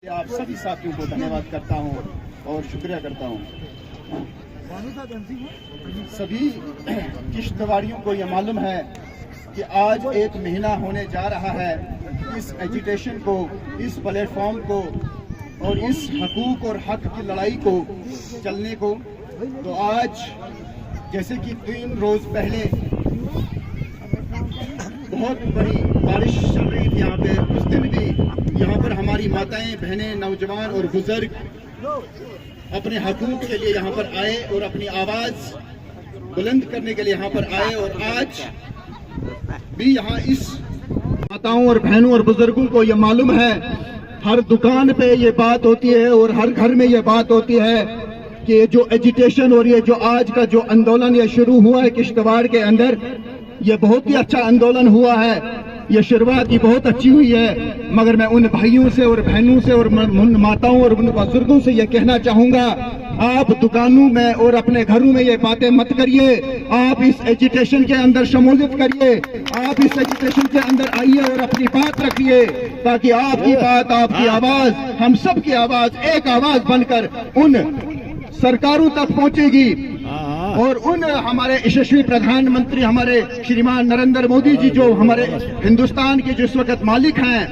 आप सभी साथियों को धन्यवाद करता हूं और शुक्रिया करता हूं। सभी किश्तवाड़ियों को यह मालूम है कि आज एक महीना होने जा रहा है इस एजिटेशन को, इस प्लेटफॉर्म को और इस हकूक और हक की लड़ाई को चलने को। तो आज जैसे कि 3 रोज पहले बहुत बड़ी बारिश चल रही थी यहाँ पे, उस दिन भी यहाँ पर हमारी माताएं, बहनें, नौजवान और बुजुर्ग अपने हकूक के लिए यहाँ पर आए और अपनी आवाज बुलंद करने के लिए यहाँ पर आए। और आज भी यहाँ इस माताओं और बहनों और बुजुर्गों को ये मालूम है, हर दुकान पे ये बात होती है और हर घर में ये बात होती है कि ये जो एजिटेशन और ये जो आज का जो आंदोलन ये शुरू हुआ है किश्तवाड़ के अंदर, ये बहुत ही अच्छा आंदोलन हुआ है। ये शुरुआत ही बहुत अच्छी हुई है, मगर मैं उन भाइयों से और बहनों से और उन माताओं और उन बुजुर्गों से ये कहना चाहूंगा, आप दुकानों में और अपने घरों में ये बातें मत करिए। आप इस एजिटेशन के अंदर शमूलियत करिए, आप इस एजिटेशन के अंदर आइए और अपनी बात रखिए, ताकि आपकी बात, आपकी आवाज, हम सब की आवाज एक आवाज बनकर उन सरकारों तक पहुंचेगी और उन हमारे यशस्वी प्रधानमंत्री हमारे श्रीमान नरेंद्र मोदी जी, जो हमारे हिंदुस्तान के जिस वक्त मालिक हैं,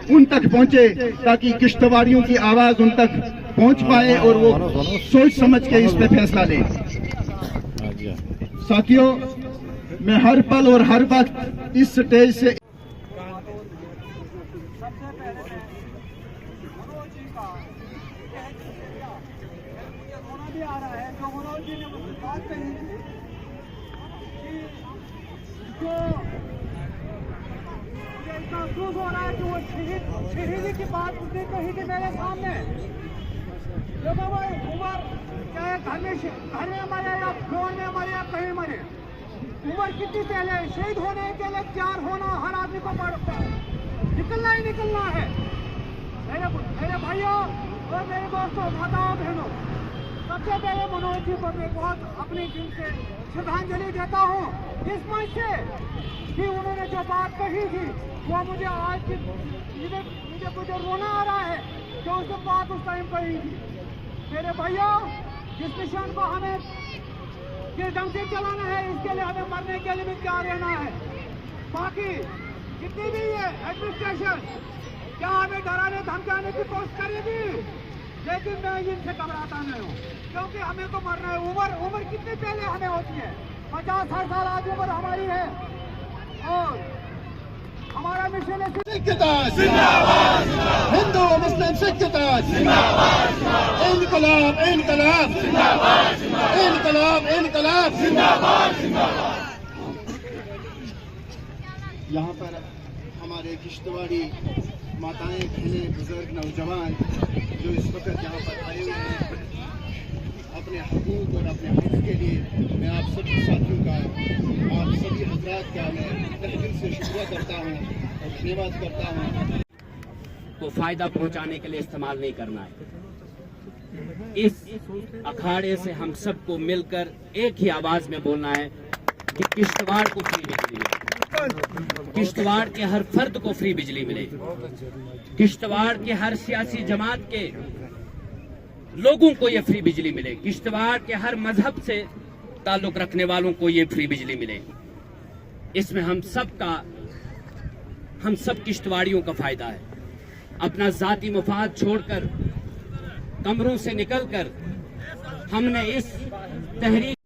उन तक पहुंचे, ताकि किश्तवाड़ियों की आवाज उन तक पहुंच पाए और वो सोच समझ के इस पे फैसला लें। साथियों, मैं हर पल और हर वक्त इस स्टेज से आ रहा है जो मनोज जी ने बात कही कि जो मुझे इतना अफसोस हो रहा है कि वो शहीदी की बात उसने कही थी मेरे सामने। जब वो उम्र चाहे घर में मरे या फ्लोर में मरे या कहीं मरे, उम्र कितनी पहले शहीद होने के लिए तैयार होना हर आदमी को निकलना ही निकलना है। मेरे भाइयों और मेरे दोस्तों, माताओं, बहनों, सबसे पहले मनोज जी को मैं बहुत अपनी दिल से श्रद्धांजलि देता हूँ इस मंच से कि उन्होंने जो बात कही थी वो मुझे आज की मुझे रोना आ रहा है जो उसने बात उस टाइम कही थी। मेरे भाइयों, जिस मिशन को हमें किस ढंग से चलाना है, इसके लिए हमें मरने के लिए भी तैयार रहना है। बाकी जितनी भी ये एडमिनिस्ट्रेशन क्या हमें डराने धमकाने की कोशिश करेगी, लेकिन मैं इनसे घबराता नहीं हूँ, क्योंकि हमें तो मरना है। उम्र कितनी पहले हमें होती है, 50-60 साल आज उम्र हमारी है और हमारा मिशन है हिंदू मुस्लिम सिक्खता, इनकलाब इनकलाब इनकलाब इनकलाब। यहाँ पर हमारे किश्तवाड़ी माताएं, बहनें, बुजुर्ग, नौजवान जो इस वक्त यहाँ पर आए हुए हैं अपने हकूक और अपने हक के लिए, मैं आप सभी साथियों का, आप सभी हजरात का मैं तहे दिल से शुक्रिया करता हूँ और धन्यवाद करता हूँ। को फायदा पहुँचाने के लिए इस्तेमाल नहीं करना है। इस अखाड़े से हम सबको मिलकर एक ही आवाज में बोलना है कि किश्तवाड़ को फ्री बिजली मिले, किश्तवाड़ के हर फर्द को फ्री बिजली मिले, किश्तवाड़ के हर सियासी जमात के लोगों को ये फ्री बिजली मिले, किश्तवाड़ के हर मजहब से ताल्लुक रखने वालों को ये फ्री बिजली मिले। इसमें हम सब किश्तवाड़ियों का फायदा है। अपना जाती मफाद छोड़कर, कमरों से निकलकर हमने इस तहरीक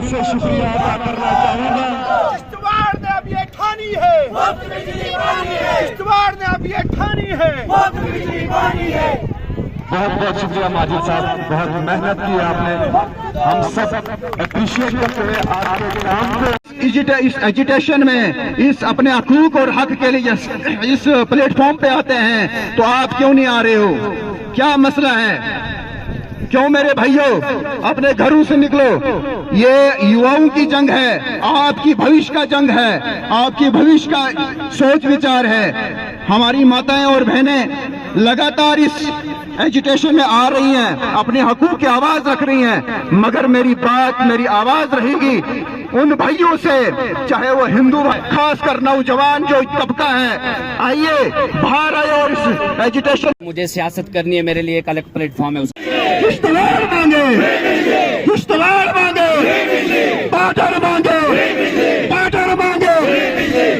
से शुक्रिया अदा करना चाहूंगा। किश्तवाड़ ने अब ये ठानी है, किश्तवाड़ ने अब ये ठानी है, बहुत बहुत शुक्रिया माजिद साहब, बहुत मेहनत की आपने, हम सब अप्रिशिएट करते हैं आपके काम को। इस एजिटेशन में, इस अपने हकूक और हक के लिए इस प्लेटफॉर्म पे आते हैं, तो आप क्यों नहीं आ रहे हो? क्या मसला है? क्यों मेरे भाइयों, अपने घरों से निकलो। ये युवाओं की जंग है, आपकी भविष्य का जंग है, आपकी भविष्य का सोच विचार है। हमारी माताएं और बहनें लगातार इस एजिटेशन में आ रही हैं, अपने हकूक की आवाज रख रही हैं, मगर मेरी बात, मेरी आवाज रहेगी उन भाइयों से, चाहे वो हिंदू, खासकर नौजवान जो तबका है, आइए बाहर आए और इस एजिटेशन। मुझे सियासत करनी है, मेरे लिए एक अलग प्लेटफॉर्म है। किश्तवाड़ मांगे, किश्तवाड़ मांगे, पाटर मांगे, पाटर मांगे,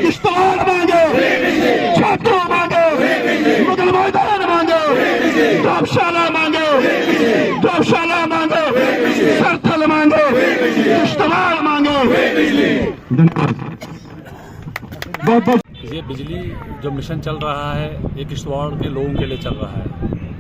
किश्तवाड़ मांगे, छात्रों मांगे, मुगल मैदान मांगे, गौशाला मांगे, गौशाला मांगे, सरथल मांगे, किश्तवाड़ मांगे। ये बिजली जो मिशन चल रहा है ये किश्तवाड़ के लोगों के लिए चल रहा है,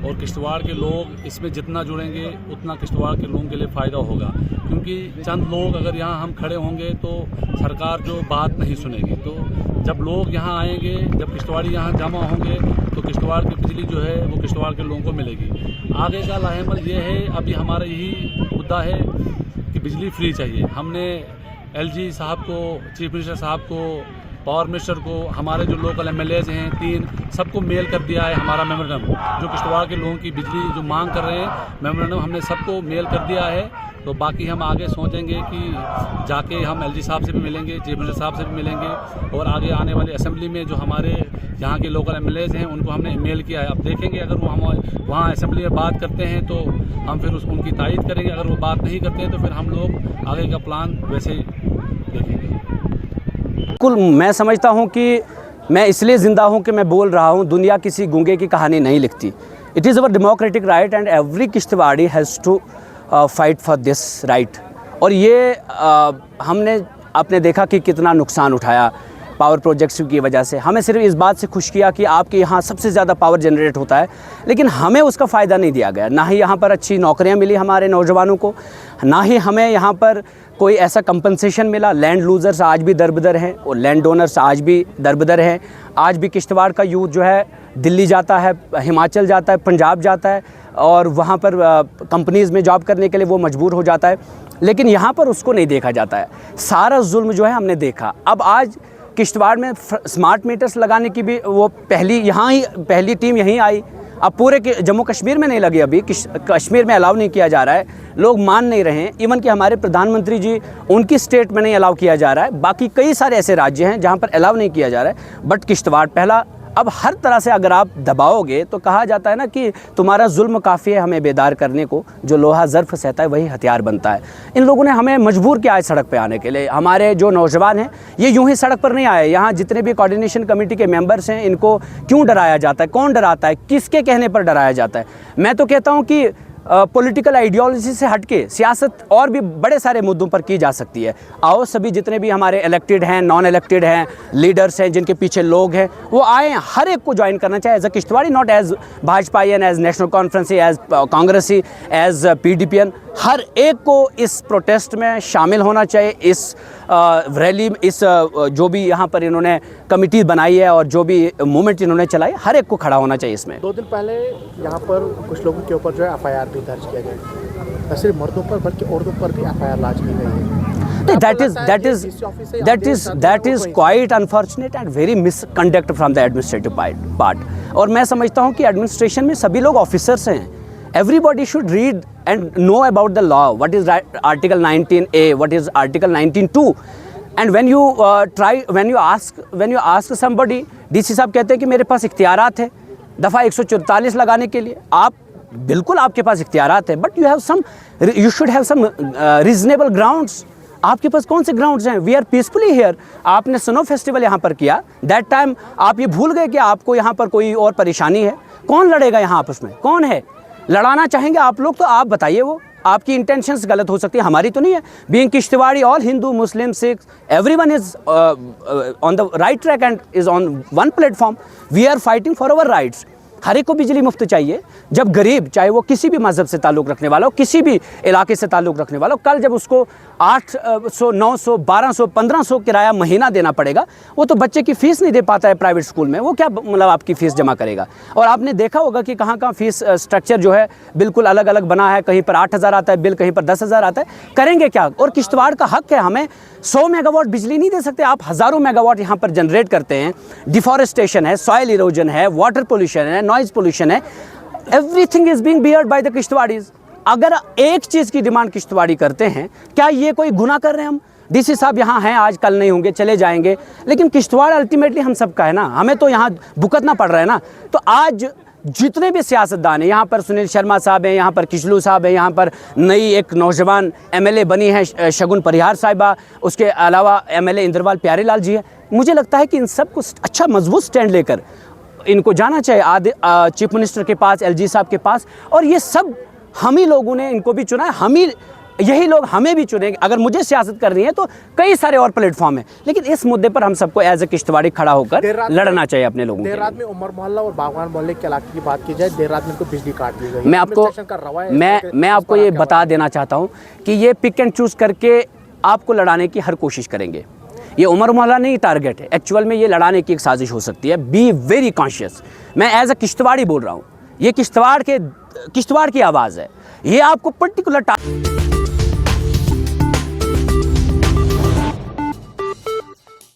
और किश्तवाड़ के लोग इसमें जितना जुड़ेंगे उतना किश्तवाड़ के लोगों के लिए फ़ायदा होगा, क्योंकि चंद लोग अगर यहाँ हम खड़े होंगे तो सरकार जो बात नहीं सुनेगी। तो जब लोग यहाँ आएंगे, जब किश्तवाड़ी यहाँ जमा होंगे तो किश्तवाड़ की बिजली जो है वो किश्तवाड़ के लोगों को मिलेगी। आगे का लाहेमल ये है, अभी हमारा यही मुद्दा है कि बिजली फ्री चाहिए। हमने LG साहब को, चीफ मिनिस्टर साहब को, पावर मिनिस्टर को, हमारे जो लोकल MLAs हैं 3, सबको मेल कर दिया है हमारा मेमोरेंडम, जो किश्तवाड़ के लोगों की बिजली जो मांग कर रहे हैं मेमोरेंडम हमने सबको मेल कर दिया है। तो बाकी हम आगे सोचेंगे कि जाके हम LG साहब से भी मिलेंगे, चीफ मिनिस्टर साहब से भी मिलेंगे, और आगे आने वाली असेंबली में जो हमारे यहाँ के लोकल MLAs हैं उनको हमने मेल किया है। अब देखेंगे अगर वो हम वहाँ असेंबली में बात करते हैं तो हम फिर उनकी तायीद करेंगे, अगर वो बात नहीं करते हैं तो फिर हम लोग आगे का प्लान वैसे ही देखेंगे। बिल्कुल, मैं समझता हूँ कि मैं इसलिए ज़िंदा हूँ कि मैं बोल रहा हूँ, दुनिया किसी गूंगे की कहानी नहीं लिखती। It is our democratic right and every Kishtwari has to fight for this right. और ये आपने देखा कि कितना नुकसान उठाया पावर प्रोजेक्ट्स की वजह से। हमें सिर्फ इस बात से खुश किया कि आपके यहाँ सबसे ज़्यादा पावर जनरेट होता है, लेकिन हमें उसका फ़ायदा नहीं दिया गया। ना ही यहाँ पर अच्छी नौकरियाँ मिली हमारे नौजवानों को, ना ही हमें यहाँ पर कोई ऐसा कंपनसेशन मिला। लैंड लूज़र्स आज भी दरबदर हैं और लैंड डोनर्स आज भी दरबदर हैं। आज भी किश्तवाड़ का यूथ जो है दिल्ली जाता है, हिमाचल जाता है, पंजाब जाता है और वहाँ पर कंपनीज़ में जॉब करने के लिए वो मजबूर हो जाता है, लेकिन यहाँ पर उसको नहीं देखा जाता है। सारा जुल्म जो है हमने देखा। अब आज किश्तवाड़ में स्मार्ट मीटर्स लगाने की भी वो पहली टीम यहीं आई। अब पूरे जम्मू कश्मीर में नहीं लगी, अभी कश्मीर में अलाउ नहीं किया जा रहा है, लोग मान नहीं रहे हैं। इवन कि हमारे प्रधानमंत्री जी, उनकी स्टेट में नहीं अलाउ किया जा रहा है। बाकी कई सारे ऐसे राज्य हैं जहां पर अलाउ नहीं किया जा रहा है, बट किश्तवाड़ पहला। अब हर तरह से अगर आप दबाओगे तो कहा जाता है ना कि तुम्हारा जुल्म काफ़ी है हमें बेदार करने को, जो लोहा ज़र्फ़ सहता है वही हथियार बनता है। इन लोगों ने हमें मजबूर किया है सड़क पे आने के लिए। हमारे जो नौजवान हैं ये यूं ही सड़क पर नहीं आए। यहाँ जितने भी कोऑर्डिनेशन कमेटी के मेंबर्स हैं, इनको क्यों डराया जाता है? कौन डराता है? किसके कहने पर डराया जाता है? मैं तो कहता हूँ कि पॉलिटिकल आइडियोलॉजी से हटके सियासत और भी बड़े सारे मुद्दों पर की जा सकती है। आओ सभी जितने भी हमारे इलेक्टेड हैं, नॉन इलेक्टेड हैं, लीडर्स हैं, जिनके पीछे लोग हैं, वो आए। हर एक को ज्वाइन करना चाहिए as a Kishtwari, not as भाजपाईएन, एज नेशनल कॉन्फ्रेंसी, एज कांग्रेसी, एज PDPN। हर एक को इस प्रोटेस्ट में शामिल होना चाहिए। इस रैली, इस जो भी यहाँ पर इन्होंने कमिटी बनाई है और जो भी मूवमेंट इन्होंने चलाई, हर एक को खड़ा होना चाहिए इसमें। 2 दिन पहले यहाँ पर कुछ लोगों के ऊपर जो है FIR भी दर्ज किया गया, न सिर्फ मर्दों पर बल्कि औरतों पर भी FIR लॉन्च की गई है। That is quite unfortunate and very misconduct from the administrative part. और मैं समझता हूँ कि एडमिनिस्ट्रेशन में सभी लोग ऑफिसर्स हैं। Everybody should read and know about the law. What is Article 19A? What is Article 19(2)? And when you ask somebody, DC साहब कहते हैं कि मेरे पास इख्तियारात है दफ़ा 144 लगाने के लिए। आप बिल्कुल आपके पास इख्तियारात है, but you should have some reasonable grounds. आपके पास कौन से ग्राउंड्स हैं? We are peacefully here. आपने स्नो फेस्टिवल यहाँ पर किया, दैट टाइम आप ये भूल गए कि आपको यहाँ पर कोई और परेशानी है। कौन लड़ेगा यहाँ आपस में? कौन है? लड़ाना चाहेंगे आप लोग तो आप बताइए, वो आपकी इंटेंशंस गलत हो सकती है, हमारी तो नहीं है। Being Kishtwari, all Hindu, Muslim, Sikh, everyone is on the right track and is on one platform. We are fighting for our rights. हर एक को बिजली मुफ्त चाहिए। जब गरीब, चाहे वो किसी भी मज़हब से ताल्लुक़ रखने वाला हो, किसी भी इलाके से ताल्लुक़ रखने वाला हो, कल जब उसको 800, 900, 1200, 1500 किराया महीना देना पड़ेगा, वो तो बच्चे की फ़ीस नहीं दे पाता है प्राइवेट स्कूल में, वो क्या मतलब आपकी फ़ीस जमा करेगा? और आपने देखा होगा कि कहाँ कहाँ फ़ीस स्ट्रक्चर जो है बिल्कुल अलग अलग बना है। कहीं पर 8000 आता है बिल, कहीं पर 10,000 आता है। करेंगे क्या? और किश्तवाड़ का हक है, हमें 100 मेगावाट बिजली नहीं दे सकते आप, हज़ारों मेगावाट यहाँ पर जनरेट करते हैं। डिफॉरेस्टेशन है, सॉइल इरोजन है, वाटर पोल्यूशन है, नॉइज़ पोल्यूशन है, everything is being beard by the Kishtwaris. अगर एक चीज़ की डिमांड किश्तवाड़ी करते हैं, क्या ये कोई गुनाह कर रहे हैं हम? डीसी साहब यहाँ हैं, आज कल नहीं होंगे, चले जाएंगे, लेकिन किश्तवाड़ अल्टीमेटली हम सबका है ना, हमें तो यहाँ भुगतना पड़ रहा है ना। तो आज जितने भी सियासतदान हैं, यहाँ पर सुनील शर्मा साहब हैं, यहाँ पर किशलू साहब हैं, यहाँ पर नई एक नौजवान एमएलए बनी है शगुन परिहार साहिबा, उसके अलावा एमएलए इंद्रपाल प्यारेलाल जी है, मुझे लगता है कि इन सबको अच्छा मजबूत स्टैंड लेकर इनको जाना चाहिए चीफ मिनिस्टर के पास, एलजी साहब के पास। और ये सब हम ही लोगों ने इनको भी चुना है, हम ही यही लोग हमें भी चुनेंगे। अगर मुझे सियासत करनी है तो कई सारे और प्लेटफॉर्म हैं, लेकिन इस मुद्दे पर हम सबको एज ए किश्तवाड़ी खड़ा होकर लड़ना चाहिए अपने लोगों के लिए। देर रात में उमर मोहल्ला और बागवान मोहल्ले के इलाके की बात की जाए, देर रात में इनको बिजली काट दी गई। मैं आपको ये बता देना चाहता हूँ कि ये पिक एंड चूज़ करके आपको लड़ाने की हर कोशिश करेंगे। ये उमर मोहल्ला नहीं टारगेट है, एक्चुअल में ये लड़ाने की एक साजिश हो सकती है। Be very conscious. मैं एज ए किश्तवाड़ी बोल रहा हूँ, ये किश्तवाड़ की आवाज़ है, ये आपको पर्टिकुलर